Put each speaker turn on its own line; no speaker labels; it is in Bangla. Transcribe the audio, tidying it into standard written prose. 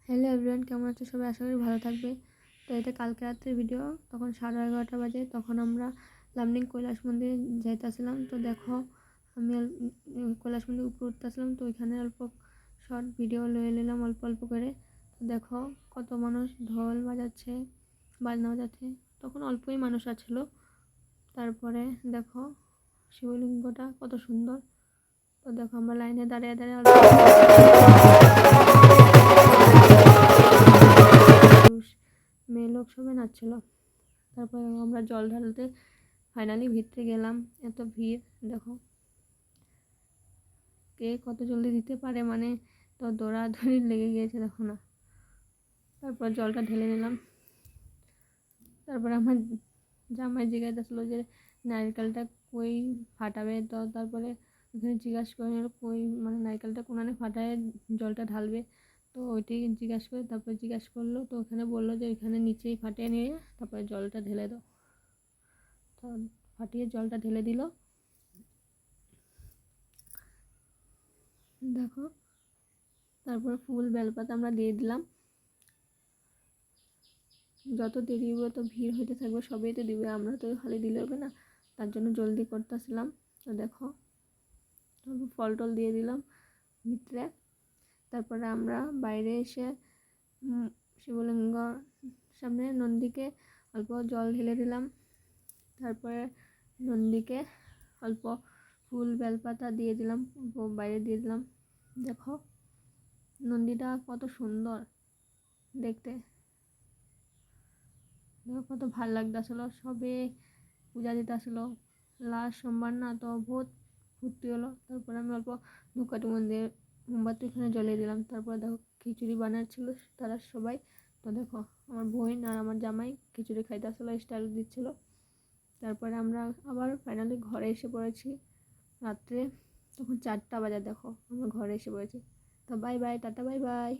হ্যালো এভরিওয়ান, কেমন আছো সবাই? আশা করি ভালো থাকবে। তো এটা কালকে রাত্রের ভিডিও। তখন 11:30 বাজে। তখন আমরা লামডিং কৈলাস মন্দিরে যাইতেছিলাম। তো দেখো, আমি কৈলাস মন্দির উপরে উঠতেছিলাম। তো ওইখানে অল্প শর্ট ভিডিও লয়ে নিলাম অল্প অল্প করে। তো দেখো কত মানুষ ঢোল বাজাচ্ছে, বাজনা বাজাচ্ছে। তখন অল্পই মানুষ আছিল। তারপরে দেখো শিবলিঙ্গটা কত সুন্দর। তো দেখো আমরা লাইনে দাঁড়িয়ে দাঁড়িয়ে অল্প মেয়ে লোক সবাই নাচছিল। তারপর আমরা জল ঢালতে ফাইনালি ভিতরে গেলাম। এত ভিড় দেখো, কে কত জলদি দিতে পারে, মানে তো দৌড়াদৌড়ি লেগে গিয়েছে দেখো না। তারপর জলটা ঢেলে নিলাম। তারপর আমার জামাই জিজ্ঞাসা যে নারকেলটা কই ফাটাবে। তো তারপরে ওখানে জিজ্ঞাসা করে নিল কই, মানে নারকেলটা কোনানে ফাটায় জলটা ঢালবে। তো ওইটাই জিজ্ঞাসা করে, তারপর জিজ্ঞাসা করলো। তো ওখানে বললো যে ওইখানে নিচেই ফাটিয়ে নিয়ে তারপরে জলটা ঢেলে দাও। তো ফাটিয়ে জলটা ঢেলে দিল। দেখো তারপর ফুল বেলপাতা আমরা দিয়ে দিলাম। যত দেরি হবে তো ভিড় হইতে থাকবে, সবাই তো দিবে, আমরা তো খালি দিলে হবে না, তার জন্য জলদি করতেছিলাম। তো দেখো ফল টল দিয়ে দিলাম ভিতরে। তারপরে আমরা বাইরে এসে শিবলিঙ্গ সামনে নন্দীকে অল্প জল ঢেলে দিলাম। তারপরে নন্দীকে অল্প ফুল বেলপাতা দিয়ে দিলাম, অল্প বাইরে দিয়ে দিলাম। দেখো নন্দীটা কত সুন্দর দেখতে, কত ভাল লাগতেছিল। সবে পূজা দিতে আসলো, লাস্ট সোমবার না, তো বহুত ফুর্তি হলো। তারপরে আমি অল্প ধূপকাঠি মন্দির মোমবাতি ওখানে জ্বলিয়ে দিলাম। তারপরে দেখো খিচুড়ি বানাচ্ছিল তারা সবাই। তো দেখো আমার বোন আর আমার জামাই খিচুড়ি খাইতে আসলো, স্টাইল দিচ্ছিলো। তারপরে আমরা আবার ফাইনালি ঘরে এসে পড়েছি রাত্রে। তখন 4টা বাজে। দেখো আমরা ঘরে এসে পড়েছি। তো bye bye, tata, bye bye.